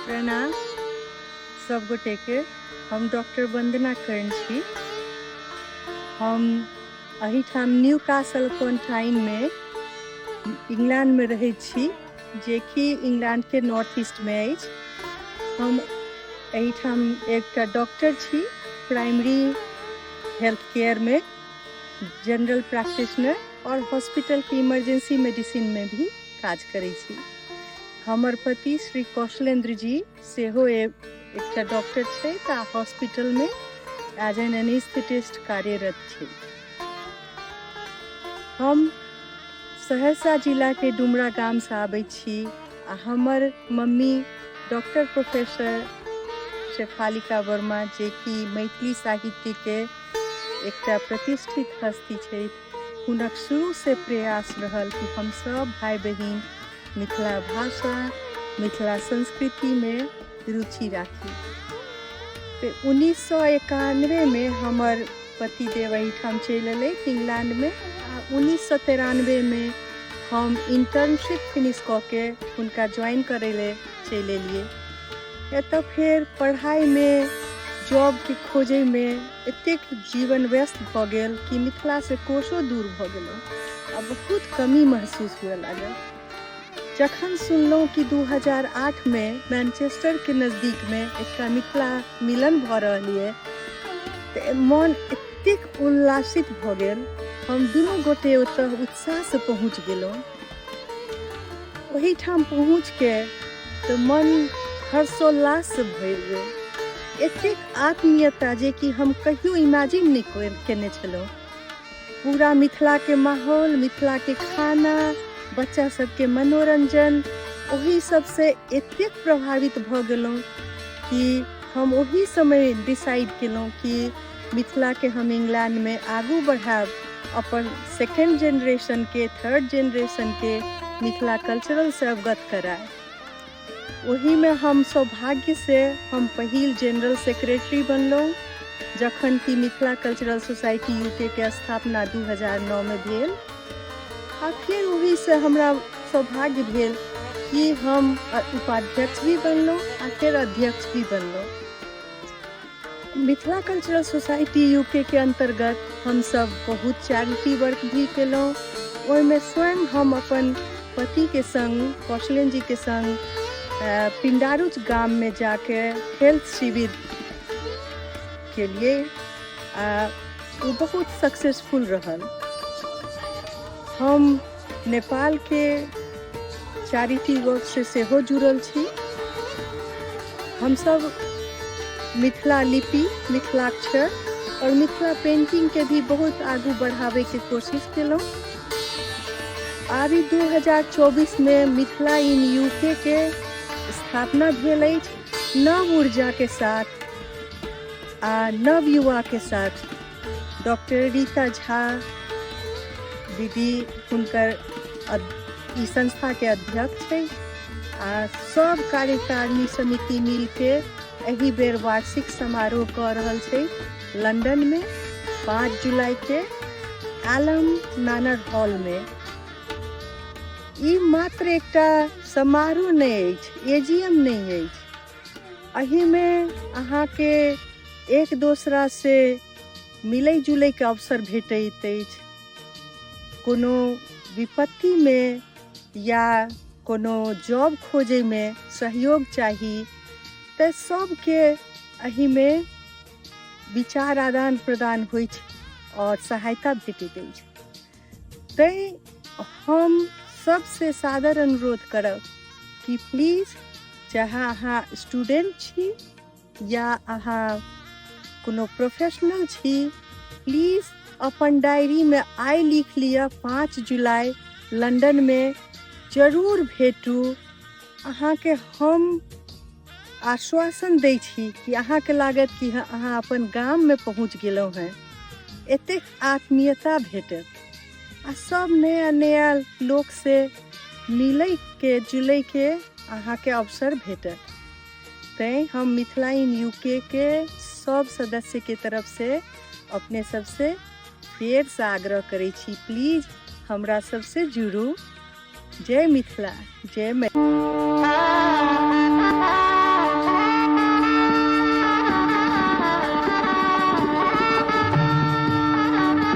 प्रणाम सब गोटे के। हम डॉक्टर वंदना कर्ण छी। हम अहिठाम न्यू कासल अपॉन टाइन में इंग्लैंड में रहे छी, जे कि इंग्लैंड के नॉर्थ ईस्ट में अछि। हम अहिठाम एक डॉक्टर छी, प्राइमरी हेल्थ केयर में जनरल प्रैक्टिशनर और हॉस्पिटल की इमरजेंसी मेडिसिन में भी काज करै छी। हमर पति श्री कौशलेंद्र जी सेहो एक डॉक्टर छै ता हॉस्पिटल में एज एन एनेस्थेटिस्ट कार्यरत छै। हम सहरसा जिला के डुमरा गाम से आबै छी आ हमर mummy doctor professor Shefalika Verma, जे कि मैथिली साहित्य के एकटा प्रतिष्ठित हस्ती छै, हुनक शुरू से प्रयास रहल कि हम सब भाई बहिन मिथिला भाषा मिथिला संस्कृति में रुचि राखी। तो 1991 में हमर पतिदेव एहिठाम चलि अयलै इंग्लैंड में। 1993 में हम इंटर्नशिप फिनिश कऽ के हुनका ज्वाइन करे ले चलि एलियै। एतऽ फेर पढ़ाई में जॉब के खोजे में एतेक जीवन व्यस्त भऽ गेल कि मिथिला से कोसो दूर भऽ गेलहुँ आ बहुत कमी महसूस हुए लागल। जखन सुनलहुँ कि 2008 में मैनचेस्टर के नजदीक में एक मिथिला मिलन भऽ रहल है, तो मन एतेक उल्लासित भऽ गेल। हम दुनू गोटे ओतऽ उत्साह से पहुँच गेलहुँ। वही ठाम पहुँच के तो मन हर्षोल्लास से भरि गेल। एतेक आत्मीयता जे कि हम कहियो इमेजिन नहीं केने छलहुँ। पूरा मिथिला के माहौल, मिथिला के खाना, बच्चा सबके मनोरंजन, वही सबसे एतेक प्रभावित भऽ गेलहुँ कि हम वही समय डिसाइड केलहुँ कि मिथिला के हम इंग्लैंड में आगू बढ़ाब, अपन सेकेंड जनरेशन के, थर्ड जनरेशन के मिथिला कल्चरल से अवगत कराए। वही में हम सौभाग्य से हम पहिल जनरल सेक्रेटरी बनलहुँ, जखन कि मिथिला कल्चरल सोसाइटी यूके के स्थापना 2009 में भेल। आ फिर वही से हमरा सौभाग्य भेल कि हम उपाध्यक्ष भी बनलहुँ आ फिर अध्यक्ष भी बनलहुँ। मिथिला कल्चरल सोसाइटी यूके के अंतर्गत हम सब बहुत चैरिटी वर्क भी केलहुँ। ओहिमे स्वयं हम अपन पति के संग, कौशलेंद्र जी के संग पिंडारुच गांव में जाके हेल्थ शिविर के लिए वो बहुत सक्सेसफुल रहल। हम नेपाल के चैरिटी वर्क से सेहो जुड़ल छी। हम सब मिथिला लिपि, मिथिलाक्षर और मिथिला पेंटिंग के भी बहुत आगू बढ़ावे के कोशिश केलहुँ। अभी 2024 में मिथिला इन यूके के स्थापना भेल अछि, नव ऊर्जा के साथ नव युवा के साथ। डॉक्टर रीता झा दीदी हुनकर ई संस्था के अध्यक्ष है। सब कार्यकारिणी समिति मिल के एही बेर वार्षिक समारोह कर रहल छै लंदन में 5 जुलाई के एलम मैनर हॉल में। ई मात्र एकटा समारोह नहीं अछि, एजीएम नहीं अछि। एही में अहाँ के एक दूसरा से मिलै जुलै के अवसर भेटैत अछि। कोनो विपत्ति में या कोनो जॉब खोजे में सहयोग चाही तो सबके एही में विचार आदान प्रदान होइ छै और सहायता भेटैत अछि। तैं हम सबसे सादर अनुरोध करब कि प्लीज, चाहे अहाँ स्टूडेंट छी या अहाँ कोनो प्रोफेशनल छी, प्लीज अपन डायरी में आइ लिख लिया 5 जुलाई लंदन में जरूर भेटू। अहाँ के हम आश्वासन दै छी कि अहाँ के लागत कि अहाँ अपन गाम में पहुँच गेलहुँ हैं। एतेक आत्मीयता भेटत आ सब नया नया लोग से मिलै के जुलै के अहाँ के अवसर भेटत। तैं हम मिथिला इन यूके के सब सदस्य के तरफ से अपने सबसे फेर से आग्रह करै छी, प्लीज हमरा सबसे जुड़ू। जय मिथिला, जय मैथिली।